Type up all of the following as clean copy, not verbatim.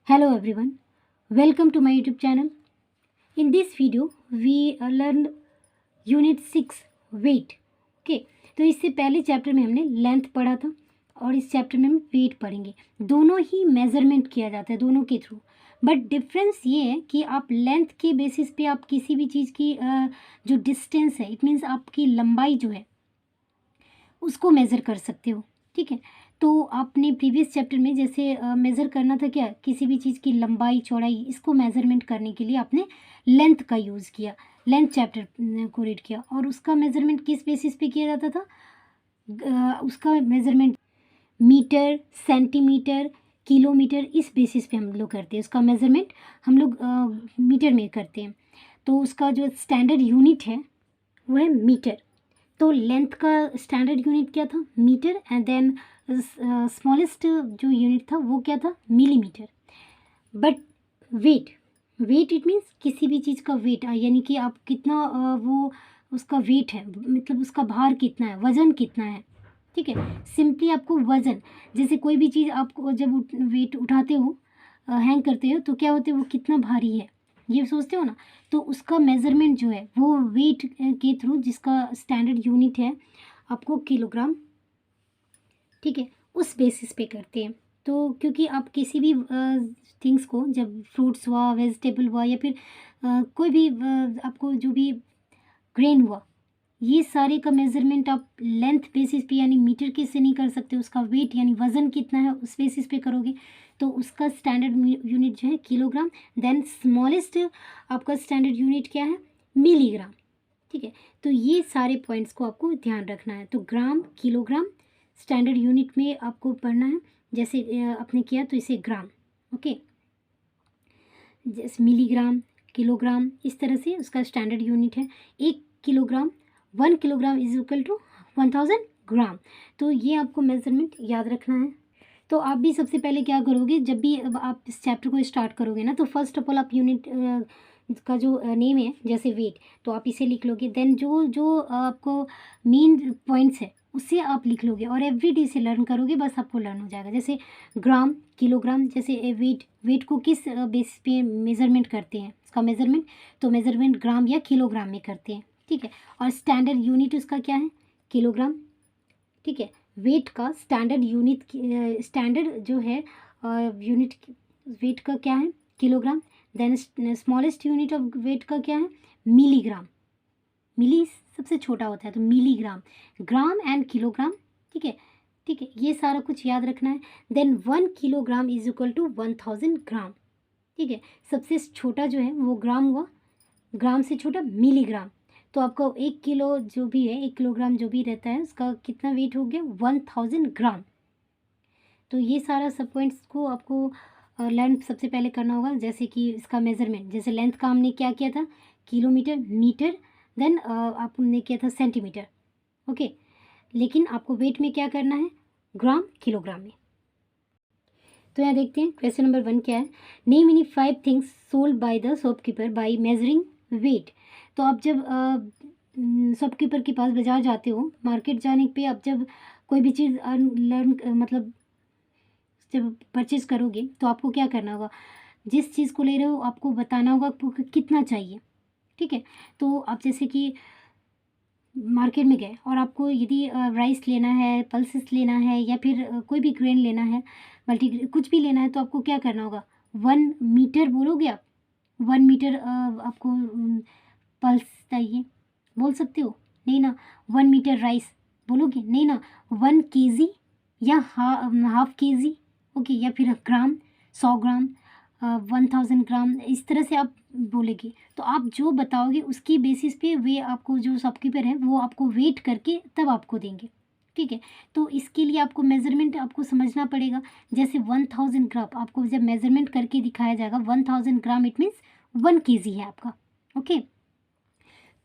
Hello everyone, welcome to my YouTube channel. In this video, we learned Unit 6 Weight. Okay, तो इससे पहले chapter में हमने length पढ़ा था और इस चैप्टर में हम वेट पढ़ेंगे। दोनों ही मेजरमेंट किया जाता है दोनों के थ्रू, बट डिफरेंस ये है कि आप लेंथ के बेसिस पे आप किसी भी चीज़ की जो डिस्टेंस है, इट मीन्स आपकी लंबाई जो है उसको मेज़र कर सकते हो। ठीक है, तो आपने प्रीवियस चैप्टर में जैसे मेज़र करना था क्या, किसी भी चीज़ की लंबाई चौड़ाई, इसको मेज़रमेंट करने के लिए आपने लेंथ का यूज़ किया, लेंथ चैप्टर को रीड किया और उसका मेज़रमेंट किस बेसिस पे किया जाता था? उसका मेज़रमेंट मीटर, सेंटीमीटर, किलोमीटर, इस बेसिस पे हम लोग करते हैं। उसका मेज़रमेंट हम लोग मीटर में करते हैं, तो उसका जो स्टैंडर्ड यूनिट है वो है मीटर। तो लेंथ का स्टैंडर्ड यूनिट क्या था? मीटर। एंड देन स्मॉलेस्ट जो यूनिट था वो क्या था? Millimetre. But weight, weight it means किसी भी चीज़ का वेट, यानी कि आप कितना वो उसका वेट है, मतलब उसका भार कितना है, वज़न कितना है। ठीक है, सिंपली आपको वज़न, जैसे कोई भी चीज़ आपको जब वेट उठाते हो, हैंग करते हो, तो क्या होते हैं, वो कितना भारी है ये सोचते हो ना, तो उसका मेज़रमेंट जो है वो वेट के थ्रू, जिसका स्टैंडर्ड यूनिट है आपको किलोग्राम, ठीक है, उस बेसिस पे करते हैं। तो क्योंकि आप किसी भी थिंग्स को, जब फ्रूट्स हुआ, वेजिटेबल हुआ, या फिर कोई भी आपको जो भी ग्रेन हुआ, ये सारे का मेज़रमेंट आप लेंथ बेसिस पे यानी मीटर के से नहीं कर सकते। उसका वेट यानी वज़न कितना है उस बेसिस पे करोगे, तो उसका स्टैंडर्ड यूनिट जो है किलोग्राम। देन स्मॉलेस्ट आपका स्टैंडर्ड यूनिट क्या है? मिलीग्राम। ठीक है, तो ये सारे पॉइंट्स को आपको ध्यान रखना है। तो ग्राम, किलोग्राम स्टैंडर्ड यूनिट में आपको पढ़ना है। जैसे आपने किया तो इसे ग्राम, ओके, जैसे मिलीग्राम, किलोग्राम, इस तरह से उसका स्टैंडर्ड यूनिट है। 1 kilogram, 1 kilogram is equal to 1000 gram. तो ये आपको मेज़रमेंट याद रखना है। तो आप भी सबसे पहले क्या करोगे, जब भी अब आप इस चैप्टर को स्टार्ट करोगे ना, तो फर्स्ट ऑफ ऑल आप यूनिट का जो नेम है, जैसे वेट, तो आप इसे लिख लोगे। देन जो जो आपको मेन पॉइंट्स है उससे आप लिख लोगे और एवरी डे से लर्न करोगे, बस आपको लर्न हो जाएगा। जैसे ग्राम, किलोग्राम, जैसे वेट, वेट को किस बेसिस पे मेज़रमेंट करते हैं, उसका मेज़रमेंट, तो मेज़रमेंट ग्राम या किलोग्राम में करते हैं। ठीक है, और स्टैंडर्ड यूनिट उसका क्या है? किलोग्राम। ठीक है, वेट का स्टैंडर्ड यूनिट, स्टैंडर्ड जो है यूनिट वेट का क्या है? Kilogram. Then smallest unit of weight का क्या है? मिलीग्राम। मिली सबसे छोटा होता है, तो मिलीग्राम, ग्राम एंड किलोग्राम। ठीक है, ठीक है, ये सारा कुछ याद रखना है। Then 1 kilogram is equal to 1000 gram. ठीक है, सबसे छोटा जो है वो ग्राम हुआ, ग्राम से छोटा मिलीग्राम। तो आपका 1 किलो जो भी है, 1 किलोग्राम जो भी रहता है, उसका कितना वेट हो गया? 1000 ग्राम। तो ये सारा सब पॉइंट्स को आपको लर्न सबसे पहले करना होगा। जैसे कि इसका मेज़रमेंट, जैसे लेंथ का हमने क्या किया था? किलोमीटर, मीटर, देन आपने किया था सेंटीमीटर, ओके। लेकिन आपको वेट में क्या करना है? ग्राम, किलोग्राम में। तो यहाँ देखते हैं क्वेश्चन नंबर 1 क्या है। Name any 5 things sold by the shopkeeper by measuring weight. तो आप जब शॉपकीपर के पास बाजार जाते हो, मार्केट जाने पे आप जब कोई भी चीज़ लर्न मतलब जब परचेज करोगे, तो आपको क्या करना होगा? जिस चीज़ को ले रहे हो आपको बताना होगा आपको कितना चाहिए। ठीक है, तो आप जैसे कि मार्केट में गए और आपको यदि राइस लेना है, पल्सेस लेना है, या फिर कोई भी ग्रेन लेना है, मल्टी कुछ भी लेना है, तो आपको क्या करना होगा? 1 मीटर बोलोगे आप? 1 मीटर आपको पल्स चाहिए, बोल सकते हो? नहीं ना। 1 मीटर राइस बोलोगे? नहीं ना। 1 केजी या हाफ केजी, ओके, या फिर ग्राम, 100 ग्राम, 1000 ग्राम, इस तरह से आप बोलेंगे। तो आप जो बताओगे उसकी बेसिस पे वे आपको, जो शॉपकीपर है वो आपको वेट करके तब आपको देंगे। ठीक है, तो इसके लिए आपको मेज़रमेंट आपको समझना पड़ेगा। जैसे 1000 ग्राम आपको जब मेज़रमेंट करके दिखाया जाएगा, 1000 ग्राम इट मीन्स 1 केजी है आपका, ओके।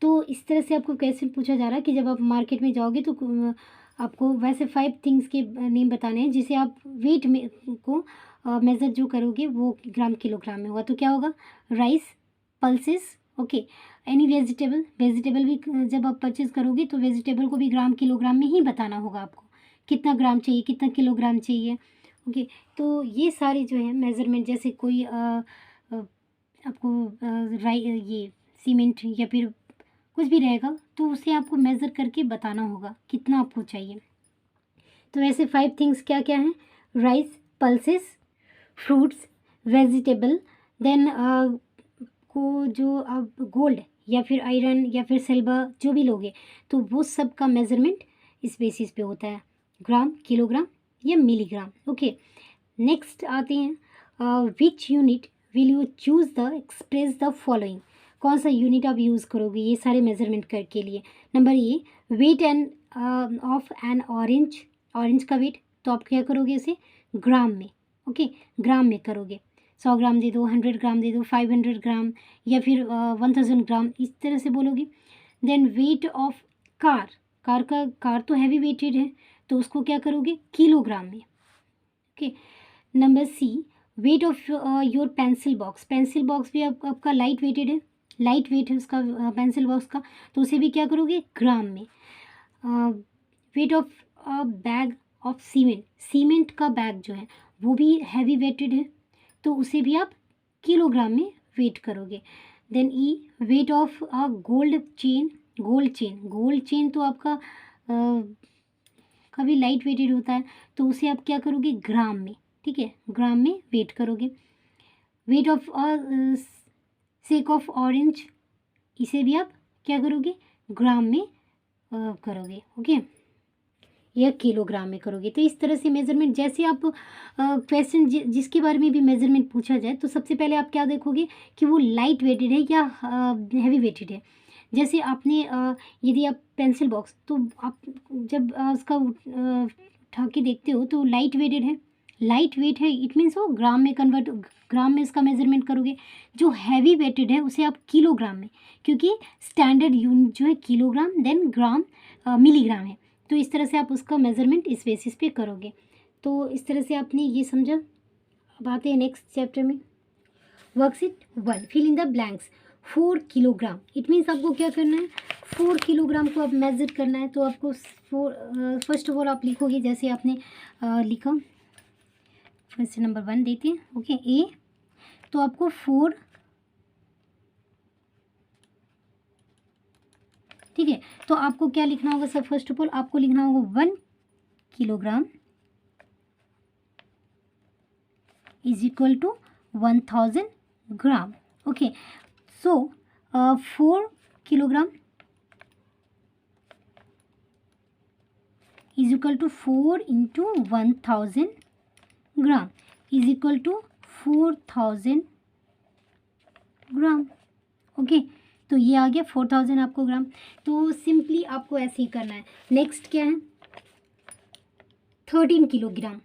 तो इस तरह से आपको क्वेश्चन पूछा जा रहा है कि जब आप मार्केट में जाओगे तो आपको वैसे 5 थिंग्स के नेम बताने हैं, जिसे आप वेट में को मेज़र जो करोगे वो ग्राम, किलोग्राम में होगा। तो क्या होगा? Rice, pulses, okay, any vegetable, vegetable भी जब आप परचेज़ करोगे तो वेजिटेबल को भी ग्राम, किलोग्राम में ही बताना होगा आपको, कितना ग्राम चाहिए, कितना किलोग्राम चाहिए। ओके, तो ये सारे जो है मेज़रमेंट, जैसे कोई आपको ये सीमेंट या फिर कुछ भी रहेगा तो उसे आपको मेज़र करके बताना होगा कितना आपको चाहिए। तो ऐसे 5 थिंग्स क्या क्या हैं? Rice, pulses, fruits, vegetable, then को जो आप गोल्ड या फिर आयरन या फिर सिल्वर जो भी लोगे तो वो सब का मेज़रमेंट इस बेसिस पे होता है, ग्राम, किलोग्राम या मिलीग्राम। ओके, नेक्स्ट आते हैं which unit will you choose the express the following. कौन सा यूनिट आप यूज़ करोगे ये सारे मेजरमेंट कर के लिए? Number A, weight and of an orange, orange का वेट, तो आप क्या करोगे इसे ग्राम में। ओके, ग्राम में करोगे, 100 ग्राम दे दो, 100 ग्राम दे दो, 500 ग्राम या फिर 1000 ग्राम, इस तरह से बोलोगे। Then weight of car, car तो हैवी वेटेड है तो उसको क्या करोगे किलोग्राम में। Okay, number C, weight of your pencil box, pencil box भी आपका लाइट वेटेड है, लाइट वेट है उसका पेंसिल बॉक्स का, तो उसे भी क्या करोगे ग्राम में। Weight of bag of cement, cement का बैग जो है वो भी हैवी वेटेड है तो उसे भी आप किलोग्राम में वेट करोगे। Then E, weight of a gold chain, gold chain तो आपका काफ़ी लाइट वेटेड होता है तो उसे आप क्या करोगे ग्राम में, ठीक है, ग्राम में वेट करोगे। Weight of sake of orange, इसे भी आप क्या करोगे ग्राम में करोगे। ओके, या किलोग्राम में करोगे। तो इस तरह से मेजरमेंट, जैसे आप क्वेश्चन जिसके बारे में भी मेजरमेंट पूछा जाए तो सबसे पहले आप क्या देखोगे कि वो लाइट वेटेड है या हैवी वेटेड है। जैसे आपने यदि आप पेंसिल बॉक्स, तो आप जब उसका उठा के देखते हो तो लाइट वेटेड है, लाइट वेट है, इट मीन्स वो ग्राम में कन्वर्ट, ग्राम में इसका मेजरमेंट करोगे। जो हैवी वेटेड है उसे आप किलोग्राम में, क्योंकि स्टैंडर्ड यूनिट जो है किलोग्राम, देन ग्राम मिलीग्राम है, तो इस तरह से आप उसका मेजरमेंट इस बेसिस पे करोगे। तो इस तरह से आपने ये समझा। अब आते हैं नेक्स्ट चैप्टर में। Worksheet 1, fill in the blanks. 4 kilogram, it means आपको क्या करना है 4 किलोग्राम को आप मेजर करना है। तो आपको फर्स्ट ऑफ ऑल आप लिखोगे जैसे आपने लिखा, फर्स्ट नंबर 1 देते हैं। ओके, ए, तो आपको 4, ठीक है, तो आपको क्या लिखना होगा सर? फर्स्ट ऑफ ऑल आपको लिखना होगा 1 kilogram is equal to 1000 gram. Okay, so 4 kilogram is equal to 4 into 1000 gram is equal to 4000 gram. Okay, तो ये आ गया 4000 आपको ग्राम। तो सिंपली आपको ऐसे ही करना है। नेक्स्ट क्या है 13 किलोग्राम,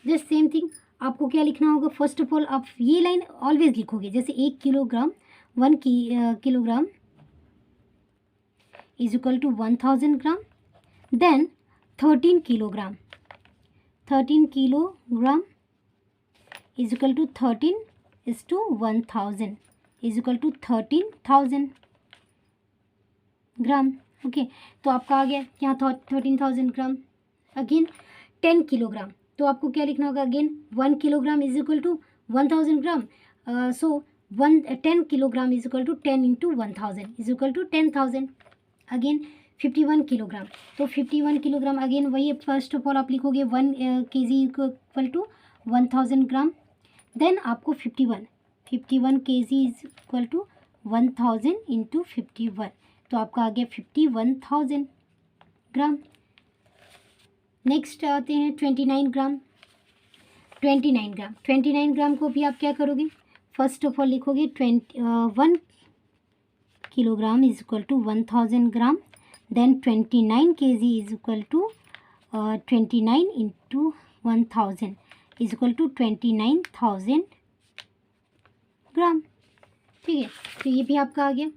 जस्ट सेम थिंग। आपको क्या लिखना होगा? फर्स्ट ऑफ ऑल आप ये लाइन ऑलवेज लिखोगे, जैसे 1 kilogram 1 kilogram is equal to 1000 gram, then 13 kilogram is equal to 13 is to 1000 is equal to 13,000 gram. Okay, तो आपका आ गया यहाँ 13,000 ग्राम। अगेन 10 किलोग्राम, तो आपको क्या लिखना होगा? Again 1 kilogram is equal to 1000 gram, so 10 kilogram is equal to 10 into 1000 is equal to 10,000। Again 51 kilogram, तो 51 किलोग्राम अगेन वही, फर्स्ट ऑफ ऑल आप लिखोगे 1 kg equal to 1000 gram, then आपको 51 kg is equal to 1000 into 51, तो आपका आ गया 51,000 ग्राम। Next आते हैं 29 ग्राम। 29 ग्राम को भी आप क्या करोगे? फर्स्ट ऑफ ऑल लिखोगे 1 kilogram is equal to 1000 gram, then 29 kg is equal to 29 into 1000 is equal to 29,000 gram. ठीक है, तो ये भी आपका आ गया।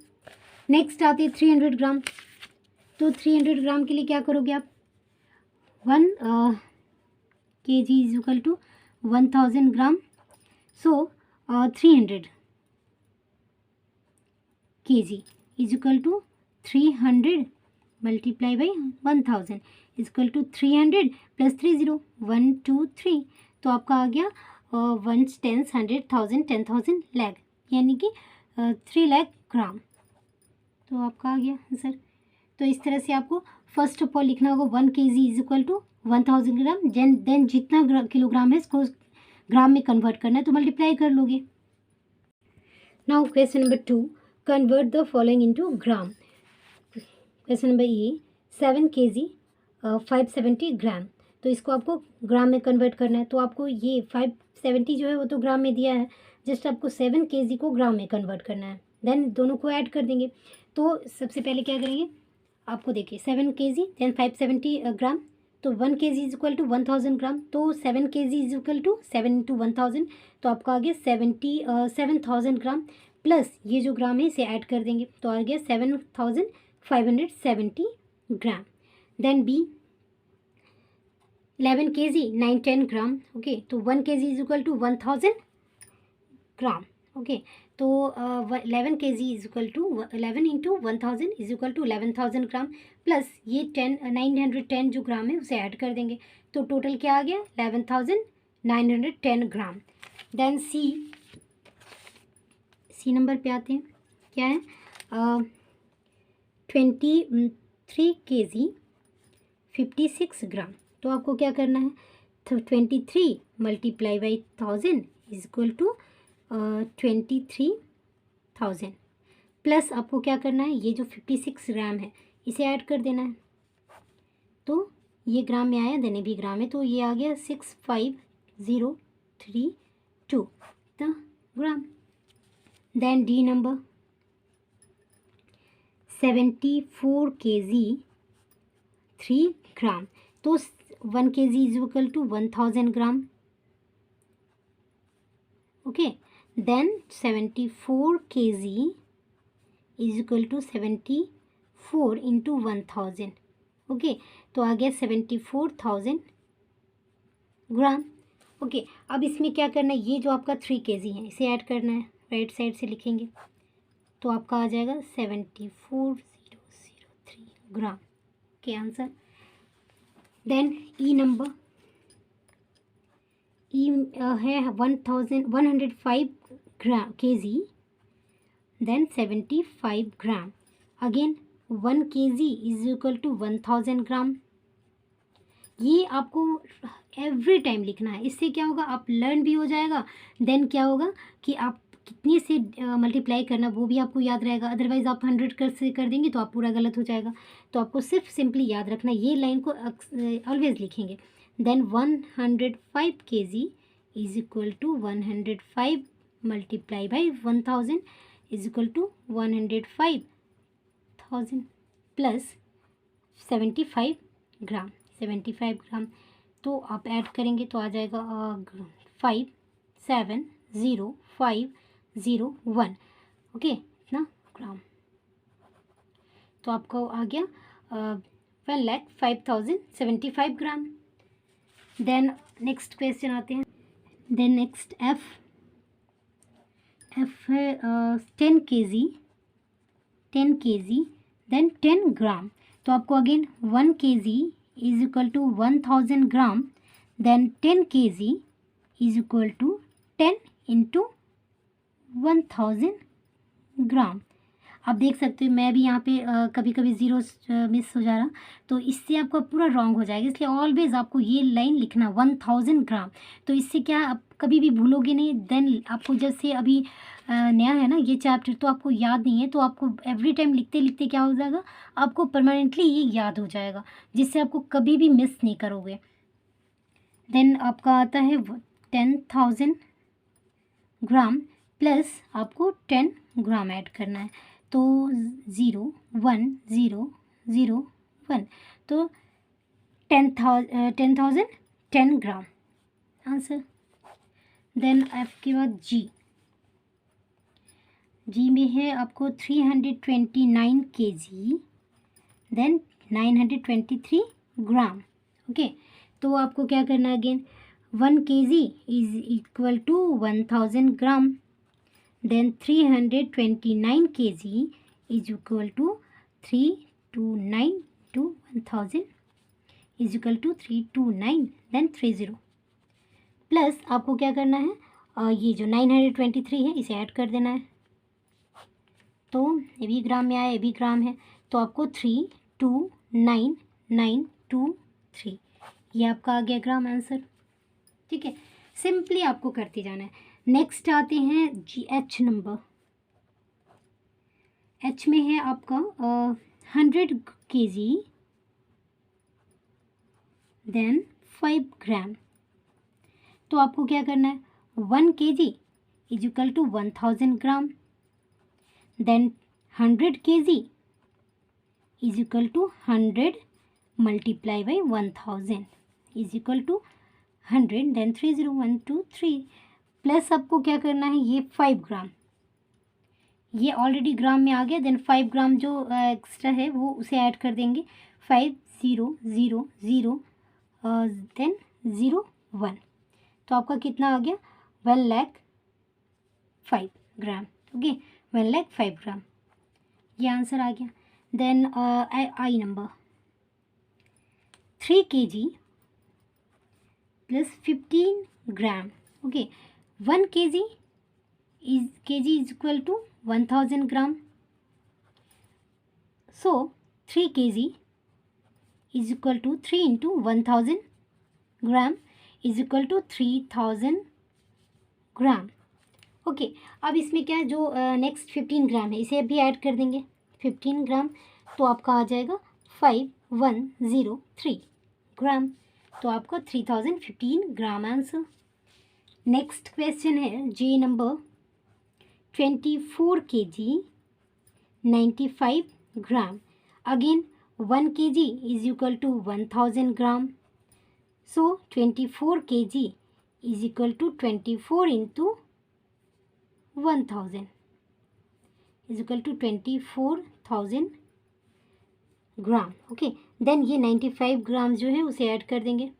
नेक्स्ट आते हैं 300 ग्राम। तो 300 ग्राम के लिए क्या करोगे आप? 1 kg is equal to 1000 gram, so 300 kg is equal to 300 multiply by 1000 is equal to 300 plus 30 1 2 3, तो आपका आ गया 1 10 100 1000 10,000 लाख, यानी कि 3 लाख ग्राम। तो आपका आ गया आंसर। तो इस तरह से आपको फर्स्ट ऑफ ऑल लिखना होगा 1 kg is equal to 1000 gram, then जितना किलोग्राम है इसको ग्राम में कन्वर्ट करना है, तो मल्टीप्लाई कर लोगे। Now question number 2, convert the following into gram. Question number A 7 kg 570 ग्राम, तो इसको आपको ग्राम में कन्वर्ट करना है। तो आपको ये 570 जो है वो तो ग्राम में दिया है, जस्ट आपको 7 kg को ग्राम में कन्वर्ट करना है, देन दोनों को ऐड कर देंगे। तो सबसे पहले क्या करेंगे, आपको देखिए 7 kg देन 570 ग्राम, तो 1 kg is equal to 1000 gram, तो 7 kg is equal to 7 into 1000, तो आपका आ गया 7,000 ग्राम, प्लस ये जो ग्राम है इसे ऐड कर देंगे, तो आ गया 7,570 gram. Then B 11 kg 910 gram, okay, तो 1 kg is equal to 1000 gram, okay, तो 11 kg is equal to 11 into 1000 is equal to 11,000 gram, plus ये 910 जो ग्राम है उसे ऐड कर देंगे, तो टोटल क्या आ गया 11,910 ग्राम। देन सी नंबर पे आते हैं, क्या है 23 kg 56 ग्राम, तो आपको क्या करना है, तो 23 multiply by 1000 is equal to 23,000, plus आपको क्या करना है, ये जो 56 ग्राम है इसे ऐड कर देना है, तो ये ग्राम में आया, देने भी ग्राम है, तो ये आ गया 65,032 the gram. Then D number 74 kg 3 gram, तो 1 kg is equal to 1000 gram, okay, then 74 kg is equal to 74 into 1000, okay, तो आ गया 74,000 ग्राम, ओके। अब इसमें क्या करना है, ये जो आपका 3 kg है इसे ऐड करना है, राइट साइड से लिखेंगे, तो आपका आ जाएगा 74,003 ग्राम के answer. Then E number E है 105 kg then 75 gram, again 1 kg is equal to 1000 gram. ये आपको एवरी टाइम लिखना है, इससे क्या होगा, आप लर्न भी हो जाएगा, देन क्या होगा कि आप कितने से मल्टीप्लाई करना वो भी आपको याद रहेगा, अदरवाइज़ आप 100 से कर देंगे तो आप पूरा गलत हो जाएगा। तो आपको सिर्फ सिंपली याद रखना, ये लाइन को ऑलवेज लिखेंगे। Then 105 kg is equal to 105 multiply by 1000 is equal to 105,000 plus 75 gram 75 gram, तो आप ऐड करेंगे तो आ जाएगा 570,501, ओके, इतना ग्राम, तो आपको आ गया 1,05,075 ग्राम। देन नेक्स्ट क्वेश्चन आते हैं, देन नेक्स्ट एफ है 10 kg देन 10 ग्राम, तो आपको again 1 kg is equal to 1000 gram, then 10 kg is equal to 10 into 1000 gram. आप देख सकते हो मैं भी यहाँ पे कभी कभी ज़ीरो मिस हो जा रहा, तो इससे आपका पूरा रॉन्ग हो जाएगा, इसलिए ऑलवेज आपको ये लाइन लिखना 1000 ग्राम, तो इससे क्या आप कभी भी भूलोगे नहीं। देन आपको जैसे अभी नया है ना ये चैप्टर, तो आपको याद नहीं है, तो आपको एवरी टाइम लिखते लिखते क्या हो जाएगा, आपको परमानेंटली ये याद हो जाएगा, जिससे आपको कभी भी मिस नहीं करोगे। देन आपका आता है 10,000 ग्राम प्लस आपको 10 ग्राम ऐड करना है, तो 0,1,0,0,1, तो 10,000 10 ग्राम आंसर। देन आपके बाद जी में है आपको 329 kg देन 923 ग्राम, ओके, तो आपको क्या करना है, again 1 kg is equal to 1000 gram, then 329 kg is equal to 329 to 1000 is equal to 329 then 30 plus आपको क्या करना है, ये जो 923 है इसे ऐड कर देना है। तो ये भी ग्राम में आया, ये भी ग्राम है, तो आपको 329923 ये आपका आ गया ग्राम आंसर। ठीक है, सिंपली आपको करते जाना है। नेक्स्ट आते हैं GH नंबर। H में है आपका 100 kg देन 5 ग्राम। तो आपको क्या करना है, 1 kg is equal to 1000 gram, then 100 kg is equal to 100 multiply by 1000 is equal to 100, then 30123 plus आपको क्या करना है, ये 5 ग्राम, ये ऑलरेडी ग्राम में आ गया, देन 5 ग्राम जो एक्स्ट्रा है वो उसे ऐड कर देंगे, 5000 देन 01, तो आपका कितना आ गया, 1,05 ग्राम। ओके, 1,05 ग्राम ये आंसर आ गया। Then I number 3 kg plus 15 gram. Okay, 1 kg is equal to 1000 gram. So 3 kg is equal to 3 into 1000 gram is equal to 3000 gram. Okay, अब इसमें क्या है, जो नेक्स्ट 15 ग्राम है इसे भी ऐड कर देंगे, 15 ग्राम, तो आपका आ जाएगा 5103 ग्राम, तो आपका 3015 ग्राम आंसर। नेक्स्ट क्वेश्चन है J number 24 kg 95 gram. Again 1 kg is equal to 1000 gram, so 24 kg is equal to 24 into 1000 is equal to 24,000 gram. Okay, then ये 95 ग्राम जो है उसे ऐड कर देंगे,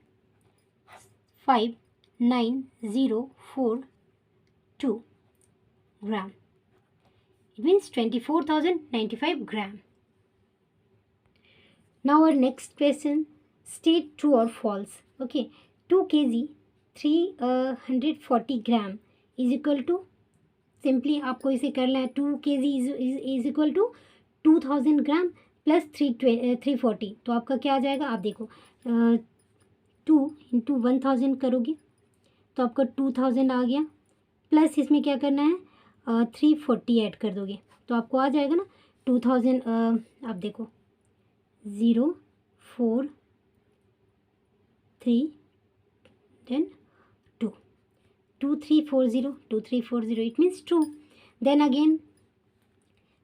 59042 ग्राम, it means 24,095 gram. Now our next question, state true or false. Okay, 2 kg 340 gram is equal to, simply आपको इसे करना है, 2 kg is equal to 2000 gram plus 340, तो आपका क्या आ जाएगा, आप देखो 2 इंटू 1000 करोगे तो आपका 2000 आ गया, प्लस इसमें क्या करना है, 340 ऐड कर दोगे तो आपको आ जाएगा ना 2000, आप देखो 0 4 3 then 2340 it means true. Then again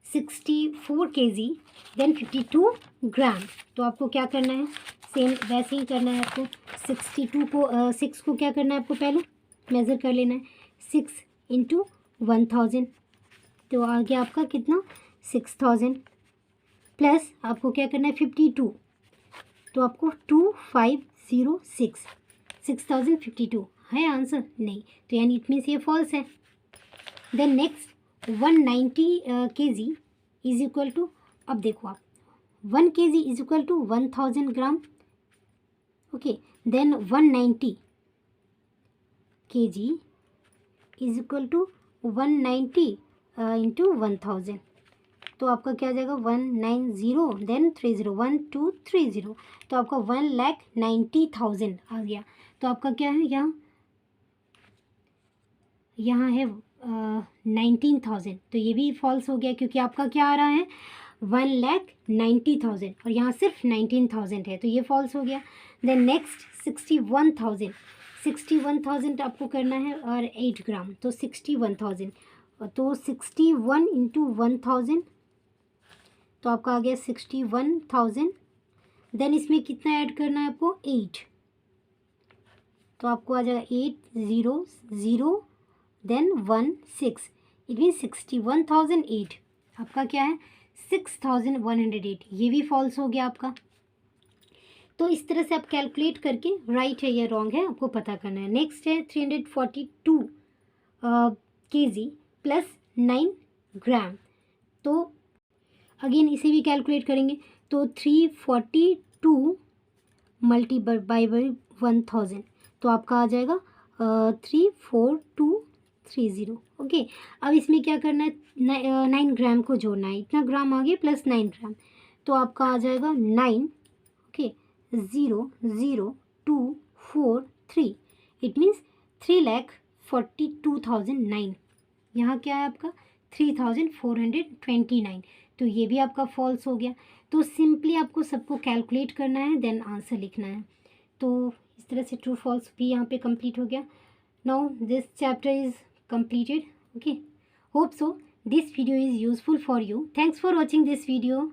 64 kg then 52 ग्राम, तो आपको क्या करना है, सेम वैसे ही करना है आपको, 62 को 6 को क्या करना है आपको, पहले मेज़र कर लेना है, 6 इंटू 1000, तो आ गया आपका कितना, 6000, प्लस आपको क्या करना है 52, तो आपको 2506 6052 है आंसर, नहीं, तो यानी इट मीन्स ये फॉल्स है। Then next 190 kg is equal to, अब देखो आप 1 kg is equal to 1000 gram. Okay, then 190 kg is equal to 190 into 1000, तो आपका क्या आ जाएगा 190 देन 30 1230, तो आपका 1,90,000 आ गया, तो आपका क्या है, यहाँ है 19,000, तो ये भी फॉल्स हो गया क्योंकि आपका क्या आ रहा है 1,90,000 और यहाँ सिर्फ 19,000 है, तो ये फॉल्स हो गया। देन नेक्स्ट 61,000 आपको करना है और 8 ग्राम, तो 61,000, तो 61 इंटू 1000, तो आपका आ गया 61,000, देन इसमें कितना ऐड करना है आपको 8, तो आपको आ जाएगा 800 देन 16, इट मीन 61,008, आपका क्या है 6108, ये भी फॉल्स हो गया आपका। तो इस तरह से आप कैलकुलेट करके राइट है या रॉन्ग है आपको पता करना है। नेक्स्ट है 342 kg प्लस 9 ग्राम, तो अगेन इसे भी कैलकुलेट करेंगे, तो 342 मल्टीप्लाई बाई 1000, तो आपका आ जाएगा 34230। ओके, अब इसमें क्या करना है, 9 ग्राम को जोड़ना है, इतना ग्राम आ गया प्लस 9 ग्राम, तो आपका आ जाएगा 9, ओके, 00243, इट मीन्स 3,42,009। यहाँ क्या है आपका 3,429, तो ये भी आपका फॉल्स हो गया। तो सिंपली आपको सबको कैलकुलेट करना है, देन आंसर लिखना है। तो इस तरह से ट्रू फॉल्स भी यहाँ पे कंप्लीट हो गया। Now this chapter is completed. Okay, hope so this video is useful for you. Thanks for watching this video.